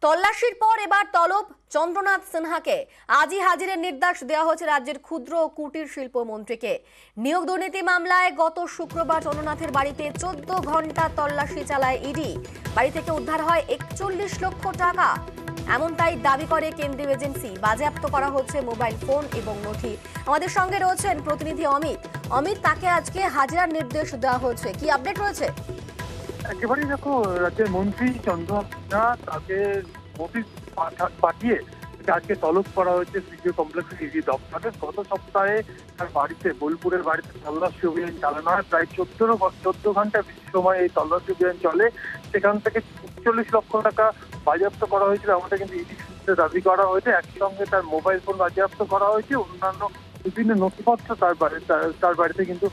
তল্লাশির পর এবার তলব চন্দ্রনাথ সিনহাকে। আজই হাজিরের নির্দেশ দেওয়া হয়েছে রাজ্যের ক্ষুদ্র ও কুটির শিল্প মন্ত্রীকে। নিয়োগ দুর্নীতি মামলায় গত শুক্রবার চন্দ্রনাথের বাড়িতে 14 ঘন্টা তল্লাশি চালায় ইডি। বাড়ি থেকে উদ্ধার হয় 41 লক্ষ টাকা, এমনটাই দাবি করে কেন্দ্রীয় এজেন্সি। বাজেয়াপ্ত করা হচ্ছে মোবাইল ফোন এবং নথি। আমাদের সঙ্গে রয়েছেন প্রতিনিধি অমিত। তাকে আজকে হাজিরার নির্দেশ দেওয়া হয়েছে, কি আপডেট রয়েছে? একেবারেই দেখো, রাজ্যের মন্ত্রী চন্দ্রনাথ সিনহা তাকে নোটিশ পাঠিয়ে আজকে তলব করা হয়েছে সিজিও কমপ্লেক্সের ইডি দপ্তরে। গত সপ্তাহে তার বাড়িতে, বোলপুরের বাড়িতে তল্লাশি অভিযান চালানো হয়। প্রায় 14 ঘন্টা বেশি সময় এই তল্লাশি অভিযান চলে। সেখান থেকে 41 লক্ষ টাকা বাজেয়াপ্ত করা হয়েছিল, এমনটা কিন্তু ইডি সূত্রে দাবি করা হয়েছে। একই সঙ্গে তার মোবাইল ফোন বাজেয়াপ্ত করা হয়েছে। অন্যান্য বিভিন্ন নথিপত্র তার বাড়িতে কিন্তু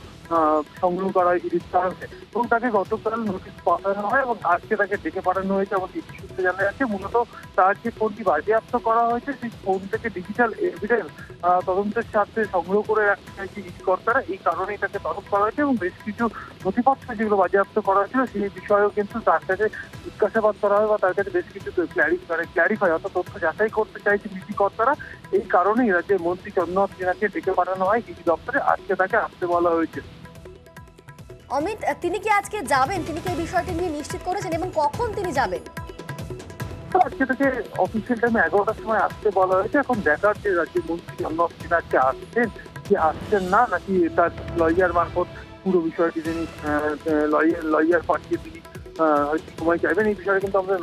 সংগ্রহ করা হয় ইডির তরফে, এবং তাকে গতকাল নোটিশ পাঠানো হয় এবং আজকে তাকে ডেকে পাঠানো হয়েছে। এবং ইডি সূত্রে জানা যাচ্ছে মূলত তার যে ফোনটি বাজেয়াপ্ত করা হয়েছে সেই ফোন থেকে ডিজিটাল এভিডেন্স তদন্তের স্বার্থে সংগ্রহ করে রাখতে চাইছে ইডি কর্তারা। এই কারণেই তাকে তলব করা হয়েছে এবং বেশ কিছু নথিপত্র যেগুলো বাজেয়াপ্ত করা হয়েছিল সেই বিষয়েও কিন্তু তার কাছে জিজ্ঞাসাবাদ করা হয় বা তার কাছে বেশ কিছু ক্ল্যারিফাই অর্থাৎ তথ্য যাচাই করতে চাইছে ইডি কর্তারা। এই কারণেই রাজ্যের মন্ত্রী চন্দ্রনাথ সিনহাকে ডেকে পাঠানো হয় ইডি দপ্তরে। আজকে তাকে আসতে বলা হয়েছে। অমিত, তিনি কি আজকে যাবেন? তিনি কি এই বিষয়টি নিয়ে নিশ্চিত করেছেন এবং কখন তিনি যাবেন? আজকে থেকে অফিসিয়াল টাইমে 11টার সময় আসতে বলা হয়েছে। এখন দেখার যে রাজ্যের মন্ত্রী চন্দ্রনাথ সিনহা আজকে আসছেন কি আসছেন না, নাকি তার লয়ার মারফত পুরো বিষয়টি তিনি লয়ার পাঠিয়ে তিনি হয়তো সময় চাইবেন, এই বিষয়ে কিন্তু আমরা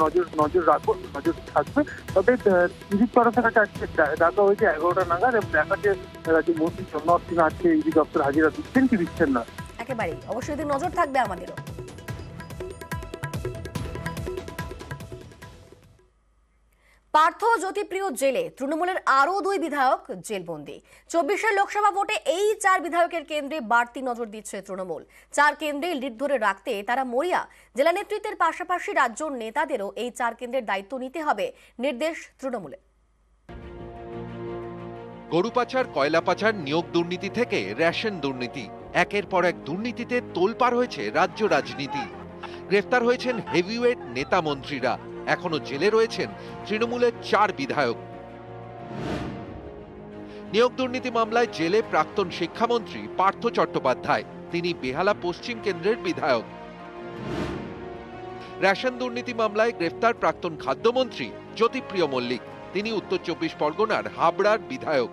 নজর রাখবো, নজর থাকবে। তবে ইডির তরফে আজকে ডাকা হয়েছে 11টা নাগাদ, এবং দেখা যে রাজ্যের মন্ত্রী চন্দ্রনাথ সিনহা আজকে ইডি দপ্তর হাজিরা দিচ্ছেন কি দিচ্ছেন না। একেবারেই অবশ্যই নজর থাকবে আমাদেরও। পার্থ জ্যোতিপ্রিয় জেলে তৃণমূলের আরো 2 বিধায়ক জেলবন্দি। 24 লোকসভা ভোটে এই 4 বিধায়কের কেন্দ্রে বাড়তি নজর দিচ্ছে তৃণমূল। 4 কেন্দ্রে লিড ধরে রাখতে তারা মরিয়া। জেলা নেতৃত্বের পাশাপাশি রাজ্য নেতাদেরও এই 4 কেন্দ্রের দায়িত্ব নিতে হবে, নির্দেশ তৃণমূলের। গরু পাচার, কয়লা পাচার, নিয়োগ দুর্নীতি থেকে রেশন দুর্নীতি, একের পর এক দুর্নীতিতে তোলপাড় হয়েছে রাজ্য রাজনীতি। গ্রেফতার হয়েছেন হেভিওয়েট নেতা মন্ত্রীরা, এখনো জেলে রয়েছেন তৃণমূলের 4 বিধায়ক। নিয়োগ দুর্নীতি মামলায় জেলে প্রাক্তন শিক্ষামন্ত্রী পার্থ চট্টোপাধ্যায়, তিনি বেহালা পশ্চিম কেন্দ্রের বিধায়ক। রেশন দুর্নীতি মামলায় গ্রেফতার প্রাক্তন খাদ্যমন্ত্রী জ্যোতিপ্রিয় মল্লিক, তিনি উত্তর 24 পরগনার হাবড়ার বিধায়ক।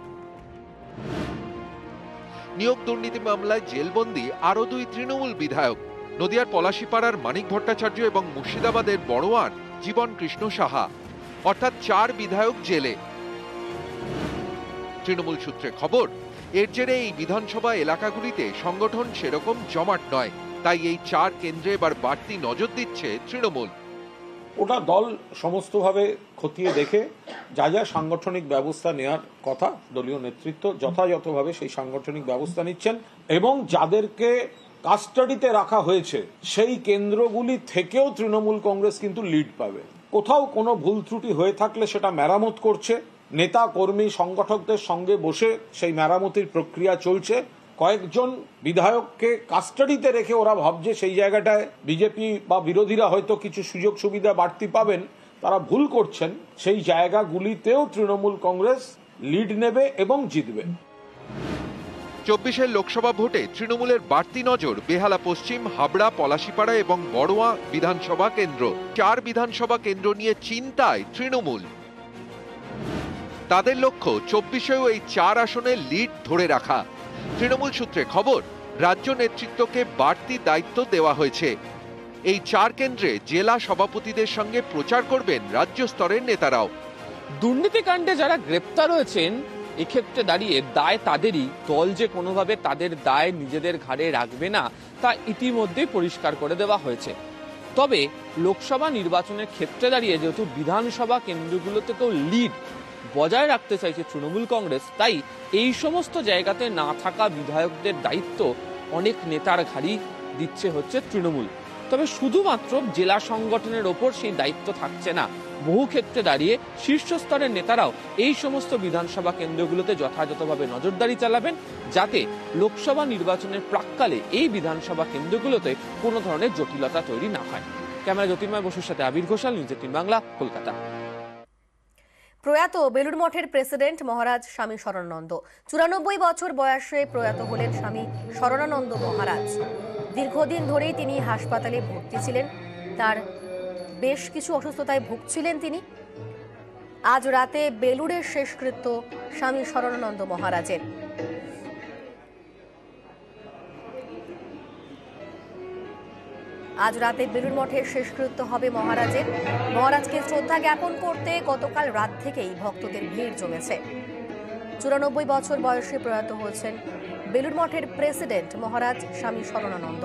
নিয়োগ দুর্নীতি মামলায় জেলবন্দি আরো 2 তৃণমূল বিধায়ক, নদিয়ার পলাশীপাড়ার মানিক ভট্টাচার্য এবং মুর্শিদাবাদের বড়োয়ার জীবন কৃষ্ণ সাহা, অর্থাৎ 4 বিধায়ক জেলে। তৃণমূল সূত্রে খবর, এর জেরে এই বিধানসভা এলাকাগুলিতে সংগঠন সেরকম জমাট নয়, তাই এই 4 কেন্দ্রে এবার বাড়তি নজর দিচ্ছে তৃণমূল। ওটা দল সমস্তভাবে খতিয়ে দেখে যা যা সাংগঠনিক ব্যবস্থা নেওয়ার কথা দলীয় নেতৃত্ব যথাযথভাবে সেই সাংগঠনিক ব্যবস্থা নিচ্ছেন, এবং যাদেরকে কাস্টাডিতে রাখা হয়েছে সেই কেন্দ্রগুলি থেকেও তৃণমূল কংগ্রেস কিন্তু লিড পাবে। কোথাও কোনো ভুল ত্রুটি হয়ে থাকলে সেটা মেরামত করছে, নেতা কর্মী সংগঠকদের সঙ্গে বসে সেই মেরামতির প্রক্রিয়া চলছে। কয়েকজন বিধায়ককে কাস্টাডিতে রেখে ওরা ভাবছে সেই জায়গাটায় বিজেপি বা বিরোধীরা হয়তো কিছু সুযোগ সুবিধা বাড়তি পাবেন, তারা ভুল করছেন। সেই জায়গাগুলিতেও তৃণমূল কংগ্রেস লিড নেবে এবং জিতবে। 24 লোকসভা ভোটে তৃণমূলের বাড়তি নজর বেহালা পশ্চিম, হাবড়া, পলাশীপাড়া এবং বড়োয়া বিধানসভা কেন্দ্র। 4 বিধানসভা কেন্দ্র নিয়ে চিন্তায় তৃণমূল। তাদের লক্ষ্য 24এও এই 4 আসনে লিড ধরে রাখা। তৃণমূল সূত্রে খবর, রাজ্য নেতৃত্বকে বাড়তি দায়িত্ব দেওয়া হয়েছে। এই 4 কেন্দ্রে জেলা সভাপতিদের সঙ্গে প্রচার করবেন রাজ্য স্তরের নেতারাও। দুর্নীতিকাণ্ডে যারা গ্রেপ্তার হয়েছেন এক্ষেত্রে দাঁড়িয়ে দায় তাদেরই, দল যে কোনোভাবে তাদের দায় নিজেদের ঘাড়ে রাখবে না তা ইতিমধ্যেই পরিষ্কার করে দেওয়া হয়েছে। তবে লোকসভা নির্বাচনের ক্ষেত্রে দাঁড়িয়ে যেহেতু বিধানসভা কেন্দ্রগুলোতেও লিড বজায় রাখতে চাইছে তৃণমূল কংগ্রেস, তাই এই সমস্ত জায়গাতে না থাকা বিধায়কদের দায়িত্ব অনেক নেতার ঘাড়ি দিচ্ছে হচ্ছে তৃণমূল। তবে শুধুমাত্র জেলা সংগঠনের ওপর সেই দায়িত্ব থাকছে না, বহু ক্ষেত্রে দাঁড়িয়ে শীর্ষস্তরের নেতারাও এই সমস্ত বিধানসভা কেন্দ্রগুলোতে যথাযথভাবে নজরদারি চালাবেন, যাতে লোকসভা নির্বাচনের প্রাক্কালে এই বিধানসভা কেন্দ্রগুলোতে কোনো ধরনের জটিলতা তৈরি না হয়। ক্যামেরা জ্যোতির্ময় বসুর সাথে আবির ঘোষাল, নিউজ 18 বাংলা, কলকাতা। প্রয়াত বেলুড় মঠের প্রেসিডেন্ট মহারাজ স্বামী শরণানন্দ। 94 বছর বয়সে প্রয়াত হলেন স্বামী শরণানন্দ মহারাজ। দীর্ঘদিন ধরেই তিনি হাসপাতালে ভর্তি ছিলেন, তার বেশ কিছু অসুস্থতায় ভুগছিলেন তিনি। আজ রাতে বেলুড়ের শেষকৃত্য স্বামী শরণানন্দ মহারাজের। আজ রাতে বেলুড় মঠের শেষকৃত্য হবে মহারাজের। মহারাজকে শ্রদ্ধা জ্ঞাপন করতে গতকাল রাত থেকেই ভক্তদের ভিড় জমেছে। 94 বছর বয়সে প্রয়াত হয়েছেন বেলুড় মঠের প্রেসিডেন্ট মহারাজ স্বামী শরণানন্দ।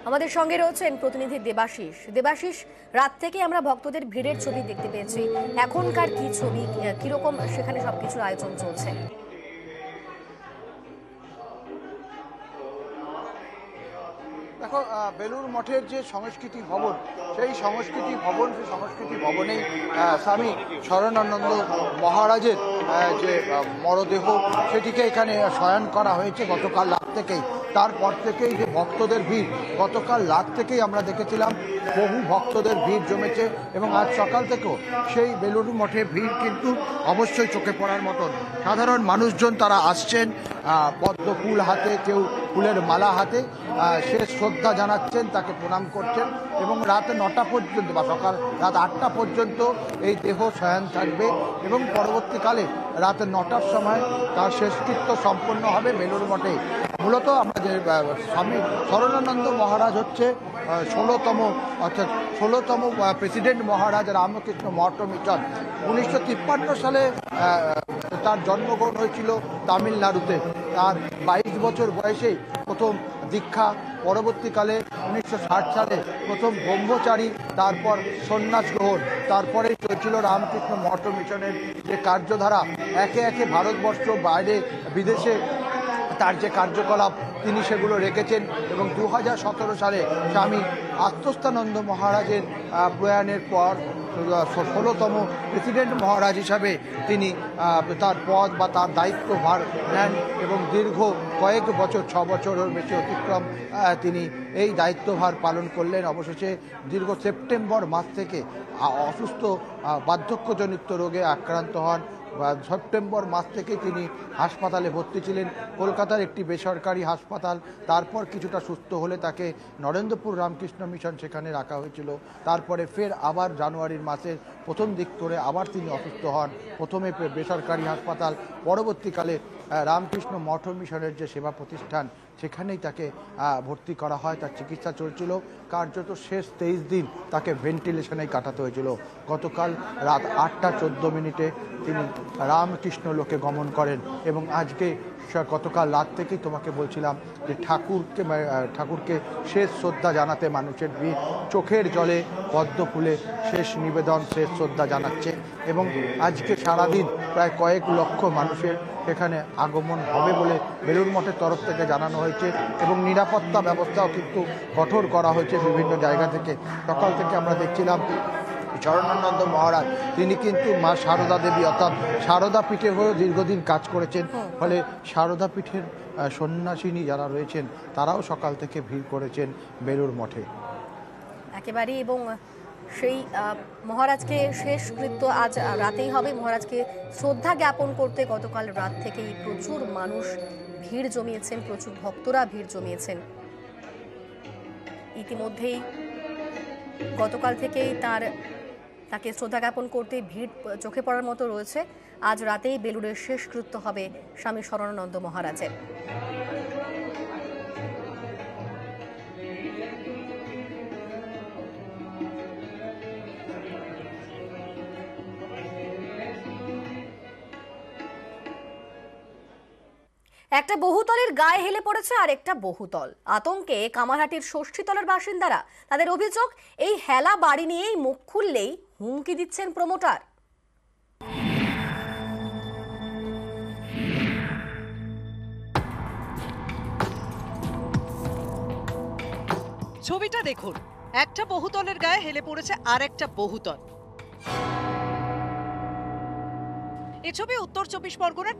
আমাদের সঙ্গে রয়েছেন প্রতিনিধি দেবাশিস। দেবাশিস, রাত থেকে আমরা ভক্তদের ভিড়ের ছবি দেখতে পেয়েছি, এখনকার কি ছবি, কিরকম সেখানে সবকিছুর আয়োজন চলছে? দেখো, বেলুড় মঠের যে সংস্কৃতি ভবন, সেই সংস্কৃতি ভবনেই স্বামী শরণানন্দ মহারাজের যে মরদেহ সেটিকে এখানে শয়ন করা হয়েছে গতকাল রাত থেকেই। তারপর থেকেই যে ভক্তদের ভিড়, গতকাল রাত থেকেই আমরা দেখেছিলাম বহু ভক্তদের ভিড় জমেছে এবং আজ সকাল থেকেও সেই বেলুড় মঠে ভিড় কিন্তু অবশ্যই চোখে পড়ার মতন। সাধারণ মানুষজন তারা আসছেন পদ্ম ফুল হাতে, কেউ ফুলের মালা হাতে, শেষ শ্রদ্ধা জানাচ্ছেন, তাকে প্রণাম করছেন এবং রাত 9টা পর্যন্ত বা সকাল রাত 8টা পর্যন্ত এই দেহ শয়ন থাকবে এবং পরবর্তীকালে রাত 9টার সময় তার শেষকৃত্য সম্পন্ন হবে বেলুড় মঠে। মূলত আমরা যে স্বামী শরণানন্দ মহারাজ হচ্ছে 16তম প্রেসিডেন্ট মহারাজ রামকৃষ্ণ মঠ মিশন। 1953 সালে তার জন্মগ্রহণ হয়েছিল তামিলনাড়ুতে। তার 22 বছর বয়সেই প্রথম দীক্ষা, পরবর্তীকালে 1960 সালে প্রথম ব্রহ্মচারী, তারপর সন্ন্যাস গ্রহণ, তারপরে চলছিল রামকৃষ্ণ মঠ মিশনের যে কার্যধারা। একে একে ভারতবর্ষ, বাইরে, বিদেশে তার যে কার্যকলাপ তিনি সেগুলো রেখেছেন এবং 2017 সালে স্বামী আত্মস্থানন্দ মহারাজের প্রয়াণের পর 16তম প্রেসিডেন্ট মহারাজ হিসাবে তিনি তার পদ বা তার দায়িত্ব ভার নেন এবং দীর্ঘ কয়েক বছর, 6 বছরের বেশি অতিক্রম তিনি এই দায়িত্বভার পালন করলেন। অবশেষে দীর্ঘ সেপ্টেম্বর মাস থেকে অসুস্থ বার্ধক্যজনিত রোগে আক্রান্ত হন। সেপ্টেম্বর মাস থেকে তিনি হাসপাতালে ভর্তি ছিলেন, কলকাতার একটি বেসরকারি হাসপাতাল। তারপর কিছুটা সুস্থ হলে তাকে নরেন্দ্রপুর রামকৃষ্ণ মিশন সেখানে রাখা হয়েছিল। তারপরে ফের আবার জানুয়ারির মাসের প্রথম দিক করে আবার তিনি অসুস্থ হন, প্রথমে বেসরকারি হাসপাতাল, পরবর্তীকালে রামকৃষ্ণ মঠ মিশনের যে সেবা প্রতিষ্ঠান সেখানেই তাকে ভর্তি করা হয়। তার চিকিৎসা চলছিল, কার্যত শেষ 23 দিন তাকে ভেন্টিলেশনেই কাটাতে হয়েছিল। গতকাল রাত 8টা 14 মিনিটে তিনি রামকৃষ্ণ লোকে গমন করেন এবং আজকে গতকাল রাত থেকেই তোমাকে বলছিলাম যে ঠাকুরকে শেষ শ্রদ্ধা জানাতে মানুষের ভিড়, চোখের জলে পদ্ম ফুলে শেষ নিবেদন, শেষ শ্রদ্ধা জানাচ্ছে এবং আজকে সারাদিন প্রায় কয়েক লক্ষ মানুষের এখানে আগমন হবে বলে বেলুড় মঠের তরফ থেকে জানানো হয়েছে এবং নিরাপত্তা ব্যবস্থাও কিন্তু কঠোর করা হয়েছে বিভিন্ন জায়গা থেকে। সকাল থেকে আমরা দেখছিলাম শরণানন্দ মহারাজ তিনি কিন্তু মা সারদা দেবী অর্থাৎ সারদা পীঠে হয়েও দীর্ঘদিন কাজ করেছেন, ফলে সারদা পীঠের সন্ন্যাসিনী যারা রয়েছেন তারাও সকাল থেকে ভিড় করেছেন বেলুড় মঠে একেবারেই। এবং সেই মহারাজকে শেষকৃত্য আজ রাতেই হবে। মহারাজকে শ্রদ্ধা জ্ঞাপন করতে গতকাল রাত থেকেই প্রচুর মানুষ ভিড় জমিয়েছেন, প্রচুর ভক্তরা ভিড় জমিয়েছেন। ইতিমধ্যেই গতকাল থেকেই তাকে শ্রদ্ধা জ্ঞাপন করতে ভিড় চোখে পড়ার মতো রয়েছে। আজ রাতেই বেলুড়ের শেষকৃত্য হবে স্বামী শরণানন্দ মহারাজের। একটা বহুতলের গায়ে হেলে পড়েছে আর একটা বহুতল। আতঙ্কে কামারহাটির ষষ্ঠীতলার বাসিন্দারা। তাদের অভিযোগ, এই হেলা বাড়ি নিয়েই মুখ খুললেই হুমকি দিচ্ছেন প্রমোটার। ছবিটা দেখুন, একটা বহুতলের গায়ে হেলে পড়েছে আর একটা বহুতল। এ ছবি উত্তর 24 পরগনার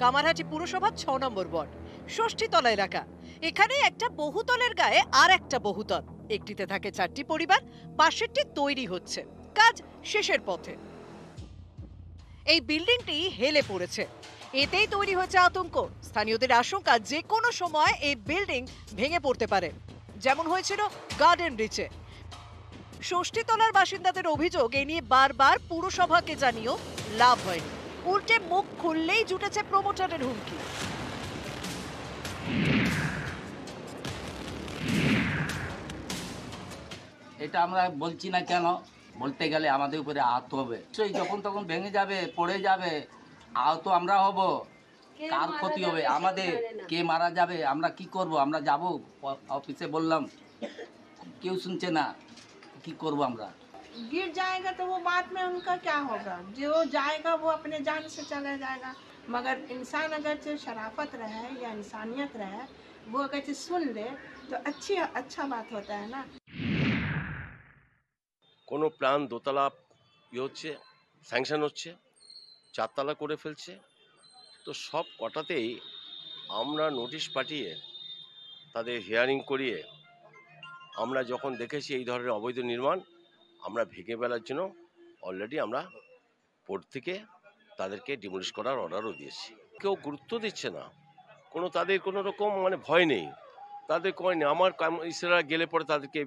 কামারহাটি পুরসভার 6 নম্বর ওয়ার্ড ষষ্ঠীতলা এলাকা। এখানে একটা বহুতলের গায়ে আর একটা বহুতল, একটিতে থাকে 4টি পরিবার, পাশেরটি তৈরি হচ্ছে। কাজ শেষের পথে। এই বিল্ডিংটি হেলে পড়েছে, এতেই তৈরি হয়েছে আতঙ্ক। স্থানীয়দের আশঙ্কা যে কোনো সময় এই বিল্ডিং ভেঙে পড়তে পারে, যেমন হয়েছিল গার্ডেন রিচে। ষষ্ঠীতলার বাসিন্দাদের অভিযোগ, এ নিয়ে বারবার পুরসভাকে জানিয়েও লাভ হয়নি, উল্টে মুখ খুললেই জুটেছে প্রমোটারের হুমকি। এটা আমরা বলছি না কেন, বলতে গেলে আমাদের উপরে আহত হবে। সেই যখন তখন ভেঙে যাবে, পড়ে যাবে, আহত আমরা হব। কার ক্ষতি হবে? আমাদের। কে মারা যাবে? আমরা কি করব? আমরা যাব অফিসে, বললাম, কেউ শুনছে না, কি করব আমরা? गिर जाएगा तो वो बाद में उनका क्या होगा? जो जाएगा वो अपने जान से चला जाएगा। मगर इंसान अगर से शराफत रहे या इंसानियत रहे, वो अगर से सुन ले तो अच्छा बात होता है ना। কোনো প্ল্যান দোতলা হচ্ছে, স্যাংশন হচ্ছে, চারতলা করে ফেলছে, তো সব কটাতেই আমরা নোটিশ পাঠিয়ে তাদের হিয়ারিং করিয়ে আমরা যখন দেখেছি এই ধরনের অবৈধ নির্মাণ, আমরা ভেঙে ফেলার জন্য অলরেডি আমরা পোর্ট থেকে তাদেরকে ডিমোলিশ করার অর্ডারও দিয়েছি। কেউ গুরুত্ব দিচ্ছে না, তাদের কোনো রকম ভয় নেই, তাদের কয় নেই। আমার ইসরা গেলে পরে তাদেরকে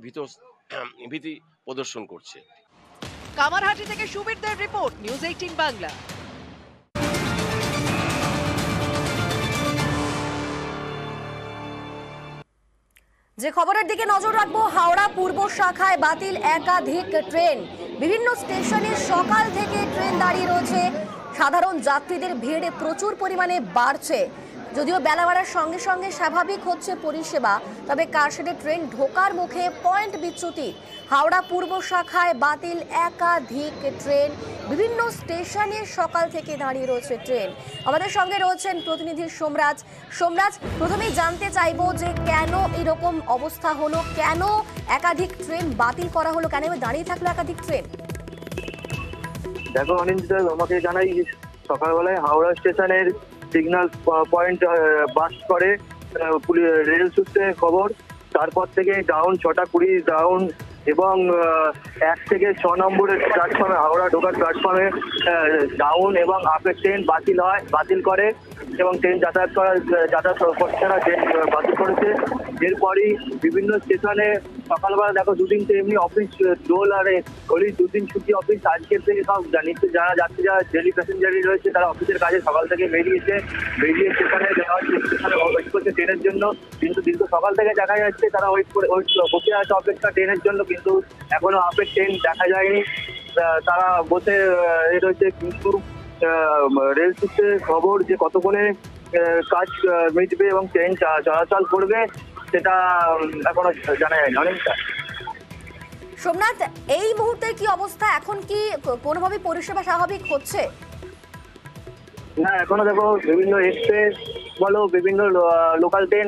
ভীতি প্রদর্শন করছে। কামারহাটি থেকে সুবীরদের রিপোর্ট, নিউজ 18 বাংলা। যে খবরের দিকে নজর রাখবো, হাওড়া পূর্ব শাখায় বাতিল একাধিক ট্রেন। বিভিন্ন স্টেশনে সকাল থেকে ট্রেন দাঁড়িয়ে রয়েছে, সাধারণ যাত্রীদের ভিড় প্রচুর পরিমাণে বাড়ছে। যদিও বেলা বাড়ার সঙ্গে সঙ্গে স্বাভাবিক হচ্ছে পরিষেবা, তবে কারশেডে ট্রেন ঢোকার মুখে পয়েন্ট বিচ্যুতি। হাওড়া পূর্ব শাখায় বাতিল একাধিক ট্রেন, বিভিন্ন স্টেশনে সকাল থেকে দাঁড়িয়ে রয়েছে ট্রেন। আমাদের সঙ্গে রয়েছেন প্রতিনিধি সোমরাজ। সোমরাজ, প্রথমেই জানতে চাইবো যে কেন এরকম অবস্থা হলো, কেন একাধিক ট্রেন বাতিল করা হলো, কেন দাঁড়িয়ে থাকলো একাধিক ট্রেন? দেখো অনিন্দিতা, আমাকে জানাই সকালবেলায় হাওড়া স্টেশনের সিগন্যাল পয়েন্ট বাস করে রেল সূত্রে খবর। তারপর থেকে ডাউন 6টা 20 ডাউন এবং 1 থেকে 6 নম্বরের প্ল্যাটফর্মে হাওড়া ঢোকার প্ল্যাটফর্মে ডাউন এবং আপের ট্রেন বাতিল করে এবং ট্রেন যাতায়াত করছে না, ট্রেন বাতিল করেছে। এরপরই বিভিন্ন স্টেশনে সকালবেলা দেখো 2-3টে এমনি অফিস দোল আর হোলি 2 দিন ছুটি অফিস। আজকের থেকে সব যারা যাত্রীরা ডেলি প্যাসেঞ্জারই রয়েছে তারা অফিসের কাজে সকাল থেকে বেরিয়ে স্টেশনে ওয়েট করছে ট্রেনের জন্য। কিন্তু দীর্ঘ সকাল থেকে দেখা যাচ্ছে তারা বসে আছে অপেক্ষা ট্রেনের জন্য, কিন্তু এখনো আপের ট্রেন দেখা যায়নি, তারা বসে রয়েছে। কিন্তু রেল সূত্রে খবর যে কতক্ষণে কাজ মিটবে এবং ট্রেন চলাচল করবে সেটা এখনো জানা যায়নি। অনেকটা সোমনাথ, এই মুহূর্তে কি অবস্থা? এখন কি কোনোভাবে পরিষেবা স্বাভাবিক হচ্ছে? না, এখনো দেখো বিভিন্ন এক্সপ্রেস বলো, বিভিন্ন লোকাল ট্রেন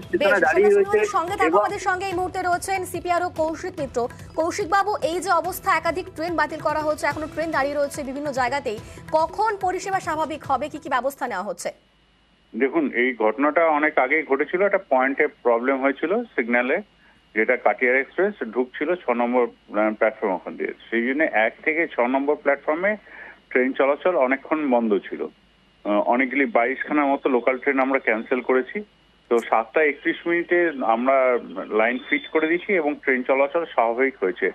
স্টেশনে দাঁড়িয়ে রয়েছে। সঙ্গে থাকো, আমাদের সঙ্গে এই মুহূর্তে রয়েছেন সিপিআরও কৌশিক মিত্র। কৌশিক বাবু, এই যে অবস্থা, একাধিক ট্রেন বাতিল করা হচ্ছে, এখনো ট্রেন দাঁড়িয়ে রয়েছে বিভিন্ন জায়গাতেই, কখন পরিষেবা স্বাভাবিক হবে, কি কি ব্যবস্থা নেওয়া হচ্ছে? দেখুন, এই ঘটনাটা অনেক আগেই ঘটেছিল। একটা পয়েন্টে প্রবলেম হয়েছিল সিগন্যালে, যেটা কাটিয়ার এক্সপ্রেস ঢুকছিল 6 নম্বর প্ল্যাটফর্ম ওখান দিয়ে। সেই জন্য 1 থেকে 6 নম্বর প্ল্যাটফর্মে ট্রেন চলাচল অনেকক্ষণ বন্ধ ছিল। অনেকগুলি 22খানার মতো লোকাল ট্রেন আমরা ক্যান্সেল করেছি। তো 7:31 আমরা লাইন ফিট করে দিয়েছি এবং ট্রেন চলাচল স্বাভাবিক হয়েছে,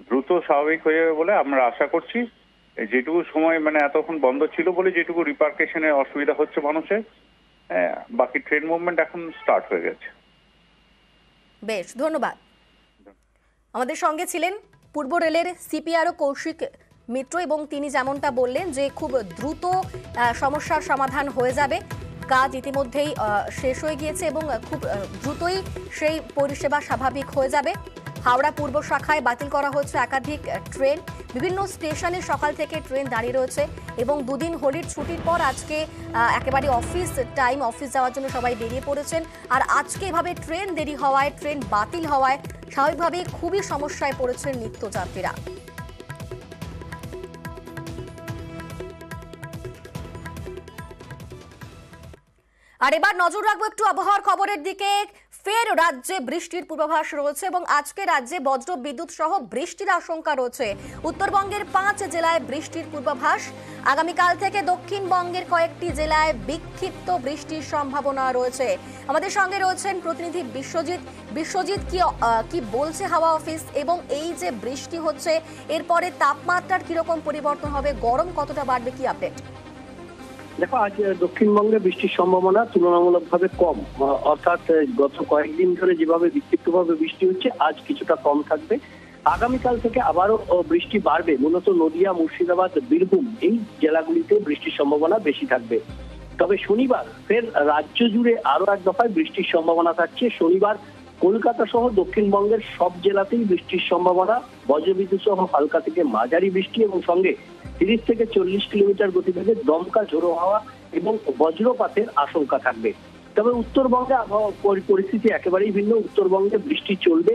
দ্রুত স্বাভাবিক হয়ে যাবে বলে আমরা আশা করছি। যেটুকু সময় এতক্ষণ বন্ধ ছিল বলে যেটুকু রিপার্কেশনে অসুবিধা হচ্ছে মানুষের, বাকি ট্রেন মুভমেন্ট এখন স্টার্ট হয়ে গেছে। বেশ, ধন্যবাদ। আমাদের সঙ্গে ছিলেন পূর্ব রেলের সিপিআরও কৌশিক মিত্র এবং তিনি যেমনটা বললেন যে খুব দ্রুত সমস্যার সমাধান হয়ে যাবে। কাজ ইতিমধ্যেই শেষ হয়ে গিয়েছে এবং খুব দ্রুতই সেই পরিষেবা স্বাভাবিক হয়ে যাবে। হাওড়া পূর্ব শাখায় বাতিল করা হচ্ছে একাধিক ট্রেন, বিভিন্ন স্টেশনে সকাল থেকে ট্রেন দাঁড়িয়ে রয়েছে এবং 2 দিন হোলির ছুটির পর আজকে একেবারে অফিস যাওয়ার জন্য সবাই বেরিয়ে পড়েছেন। আর আজকে এভাবে ট্রেন দেরি হওয়ায়, ট্রেন বাতিল হওয়ায় স্বাভাবিকভাবেই খুবই সমস্যায় পড়েছেন নিত্যযাত্রীরা। আর এবার নজর রাখবো একটু আবহাওয়ার খবরের দিকে। ফের রাজ্যে বৃষ্টির পূর্বাভাস রয়েছে এবং আজকে রাজ্যে বজ্র বিদ্যুৎ সহ বৃষ্টির আশঙ্কা রয়েছে। উত্তরবঙ্গের 5 জেলায় বৃষ্টির পূর্বাভাস। আগামীকাল থেকে দক্ষিণবঙ্গের কয়েকটি জেলায় বিক্ষিপ্ত বৃষ্টির সম্ভাবনা রয়েছে। আমাদের সঙ্গে রয়েছেন প্রতিনিধি বিশ্বজিৎ। বিশ্বজিৎ, কি বলছে হাওয়া অফিস, এবং এই যে বৃষ্টি হচ্ছে এরপরে তাপমাত্রার কিরকম পরিবর্তন হবে, গরম কতটা বাড়বে, কি আপডেট? দেখো, আজ দক্ষিণবঙ্গে বৃষ্টির সম্ভাবনা তুলনামূলকভাবে কম, অর্থাৎ গত কয়েকদিন ধরে যেভাবে বিক্ষিপ্তভাবে বৃষ্টি হচ্ছে আজ কিছুটা কম থাকবে। আগামীকাল থেকে আবারও বৃষ্টি বাড়বে। মূলত নদিয়া, মুর্শিদাবাদ, বীরভূম এই জেলাগুলিতে বৃষ্টির সম্ভাবনা বেশি থাকবে। তবে শনিবার ফের রাজ্য জুড়ে আরো এক দফায় বৃষ্টির সম্ভাবনা থাকছে। শনিবার কলকাতা সহ দক্ষিণবঙ্গের সব জেলাতেই বৃষ্টির সম্ভাবনা, বজ্রবিদ্যুৎ সহ হালকা থেকে মাঝারি বৃষ্টি এবং সঙ্গে 30 থেকে 40 কিলোমিটার গতিবেগে দমকা ঝোড়ো হাওয়া এবং বজ্রপাতের আশঙ্কা থাকবে। তবে উত্তরবঙ্গে আবহাওয়া পরিস্থিতি একেবারেই ভিন্ন। উত্তরবঙ্গে বৃষ্টি চলবে।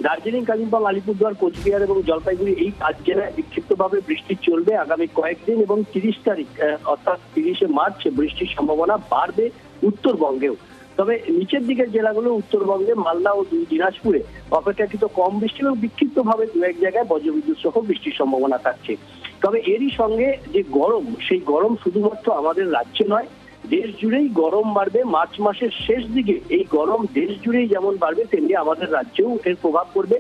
দার্জিলিং, কালিম্পং, আলিপুরদুয়ার, কোচবিহার এবং জলপাইগুড়ি এই 5 জেলায় বিক্ষিপ্তভাবে বৃষ্টি চলবে আগামী কয়েকদিন এবং 30 তারিখ অর্থাৎ 30শে মার্চ বৃষ্টির সম্ভাবনা বাড়বে উত্তরবঙ্গেও। তবে নিচের দিকের জেলাগুলো উত্তরবঙ্গে মালদা ও দিনাজপুরে অপেক্ষাকৃত কম বৃষ্টি এবং বিক্ষিপ্তভাবে দু এক জায়গায় বজ্রবিদ্যুৎ সহ বৃষ্টির সম্ভাবনা থাকছে। তবে এরই সঙ্গে যে গরম, সেই গরম শুধুমাত্র আমাদের রাজ্যে নয়, দেশ জুড়েই গরম বাড়বে। মার্চ মাসের শেষ দিকে এই গরম দেশ জুড়েই যেমন বাড়বে তেমনি আমাদের রাজ্যেও এর প্রভাব পড়বে।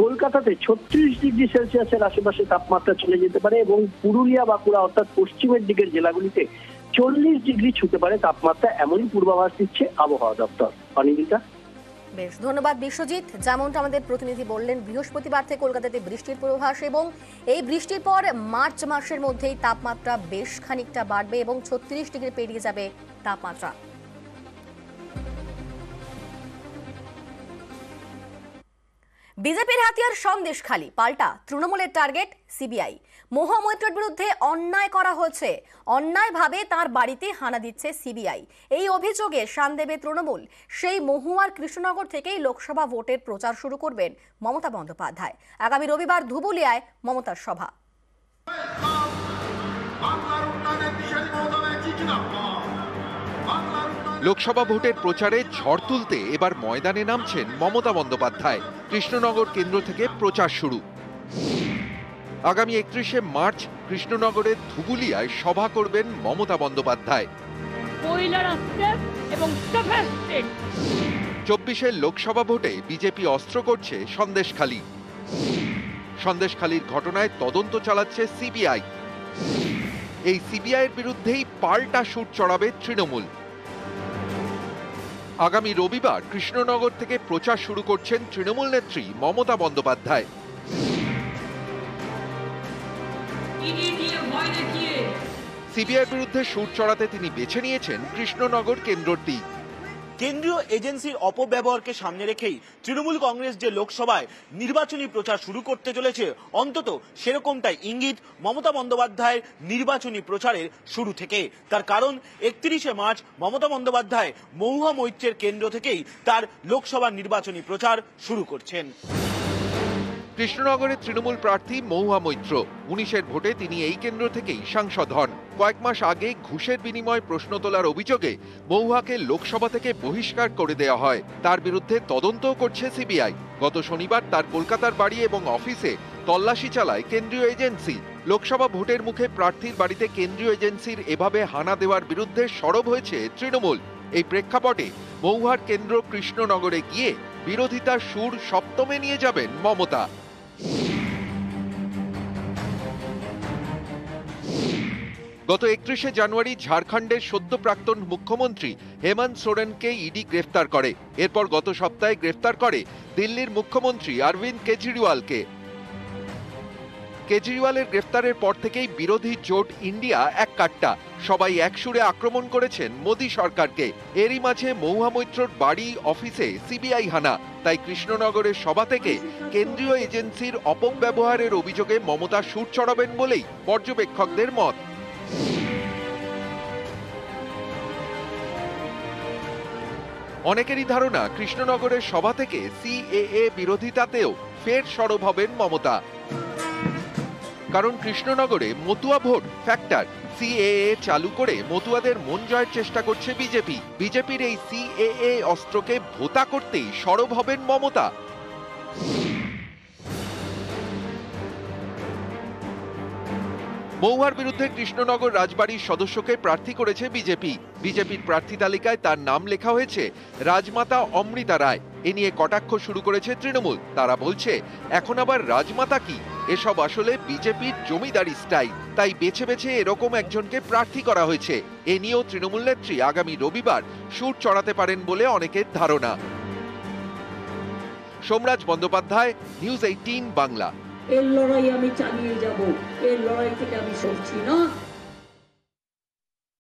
কলকাতাতে 36 ডিগ্রি সেলসিয়াসের আশেপাশে তাপমাত্রা চলে যেতে পারে এবং পুরুলিয়া, বাঁকুড়া অর্থাৎ পশ্চিমের দিকের জেলাগুলিতে 40 ডিগ্রি ছুঁতে পারে তাপমাত্রা, এমনই পূর্বাভাস দিচ্ছে আবহাওয়া দপ্তর। অনিন্দিতা। বেশ, ধন্যবাদ বিশ্বজিৎ। যেমনটা আমাদের প্রতিনিধি বললেন, বৃহস্পতিবার থেকে কলকাতাতে বৃষ্টির পূর্বাভাস এবং এই বৃষ্টির পর মার্চ মাসের মধ্যেই তাপমাত্রা বেশ খানিকটা বাড়বে এবং 36 ডিগ্রি পেরিয়ে যাবে তাপমাত্রা। বিজেপির হাতিয়ার সন্দেশখালী, পাল্টা তৃণমূলের টার্গেট সিবিআই। মহুয়া মৈত্রের বিরুদ্ধে অন্যায় করা হয়েছে, অন্যায়ভাবে তার বাড়িতে হানা দিচ্ছে সিবিআই। এই অভিযোগে শান দেবে তৃণমূল। সেই মহুয়ার কৃষ্ণনগর থেকেই লোকসভা ভোটের প্রচার শুরু করবেন মমতা বন্দ্যোপাধ্যায়। আগামী রবিবার ধুবুলিয়ায় মমতার সভা। লোকসভা ভোটের প্রচারে ঝড় তুলতে এবার ময়দানে নামছেন মমতা বন্দ্যোপাধ্যায়। কৃষ্ণনগর কেন্দ্র থেকে প্রচার শুরু। আগামী 31শে মার্চ কৃষ্ণনগরের ধুবুলিয়ায় সভা করবেন মমতা বন্দ্যোপাধ্যায়। 24শে লোকসভা ভোটে বিজেপি অস্ত্র করছে সন্দেশখালী। সন্দেশখালীর ঘটনায় তদন্ত চালাচ্ছে সিবিআই। এই সিবিআইয়ের বিরুদ্ধেই পাল্টা সুর চড়াবে তৃণমূল। আগামী রবিবার কৃষ্ণনগর থেকে প্রচার শুরু করছেন তৃণমূল নেত্রী মমতা বন্দ্যোপাধ্যায়। সিবিআইয়ের বিরুদ্ধে সুর চড়াতে তিনি বেছে নিয়েছেন কৃষ্ণনগর কেন্দ্রটি। কেন্দ্রীয় এজেন্সির অপব্যবহারকে সামনে রেখেই তৃণমূল কংগ্রেস যে লোকসভায় নির্বাচনী প্রচার শুরু করতে চলেছে, অন্তত সেরকমটাই ইঙ্গিত মমতা বন্দ্যোপাধ্যায়ের নির্বাচনী প্রচারের শুরু থেকে। তার কারণ 31শে মার্চ মমতা বন্দ্যোপাধ্যায় মহুয়া মৈত্রের কেন্দ্র থেকেই তার লোকসভা নির্বাচনী প্রচার শুরু করছেন। কৃষ্ণনগরের তৃণমূল প্রার্থী মহুয়া মৈত্র। 19-এর ভোটে তিনি এই কেন্দ্র থেকেই সাংসদ হন। কয়েক মাস আগে ঘুষের বিনিময়ে প্রশ্ন তোলার অভিযোগে মহুয়াকে লোকসভা থেকে বহিষ্কার করে দেওয়া হয়। তার বিরুদ্ধে তদন্তও করছে সিবিআই। গত শনিবার তার কলকাতার বাড়ি এবং অফিসে তল্লাশি চালায় কেন্দ্রীয় এজেন্সি। লোকসভা ভোটের মুখে প্রার্থীর বাড়িতে কেন্দ্রীয় এজেন্সির এভাবে হানা দেওয়ার বিরুদ্ধে সরব হয়েছে তৃণমূল। এই প্রেক্ষাপটে মহুয়ার কেন্দ্র কৃষ্ণনগরে গিয়ে বিরোধিতার সুর সপ্তমে নিয়ে যাবেন মমতা। গত 31শে জানুয়ারি ঝাড়খণ্ডের সদ্য প্রাক্তন মুখ্যমন্ত্রী হেমন্ত সোরেনকে ইডি গ্রেফতার করে। এরপর গত সপ্তাহে গ্রেফতার করে দিল্লির মুখ্যমন্ত্রী অরবিন্দ কেজরিওয়ালকে। কেজরিওয়ালের গ্রেফতারের পর থেকেই বিরোধী জোট ইন্ডিয়া এক কাট্টা। সবাই একসুরে আক্রমণ করেছেন মোদী সরকারকে। এরই মাঝে মহুয়া মৈত্রর বাড়ি, অফিসে সিবিআই হানা। তাই কৃষ্ণনগরের সভা থেকে কেন্দ্রীয় এজেন্সির অপব্যবহারের অভিযোগে মমতা সুর চড়াবেন বলেই পর্যবেক্ষকদের মত। অনেকেরই ধারণা কৃষ্ণনগরের সভা থেকে সিএএ বিরোধিতাতেও ফের সরব হবেন মমতা। কারণ কৃষ্ণনগরে মতুয়া ভোট ফ্যাক্টর। সিএএ চালু করে মতুয়াদের মন জয়ের চেষ্টা করছে বিজেপি। বিজেপির এই সিএএ অস্ত্রকে ভোতা করতেই সরব হবেন মমতা। মহুয়ার বিরুদ্ধে কৃষ্ণনগর রাজবাড়ির সদস্যকে প্রার্থী করেছে বিজেপি। বিজেপির প্রার্থী তালিকায় তার নাম লেখা হয়েছে রাজমাতা অমৃতা রায়। এ নিয়ে কটাক্ষ শুরু করেছে তৃণমূল। তারা বলছে এখন আবার রাজমাতা কি? এসব আসলে বিজেপির জমিদারি স্টাইল, তাই বেছে বেছে এরকম একজনকে প্রার্থী করা হয়েছে। এ নিয়েও তৃণমূল নেত্রী আগামী রবিবার সুর চড়াতে পারেন বলে অনেকের ধারণা। সোমরাজ বন্দ্যোপাধ্যায়, নিউজ 18 বাংলা। এর লড়াই আমি চালিয়ে যাব, এর লড়াই থেকে আমি সরছি না।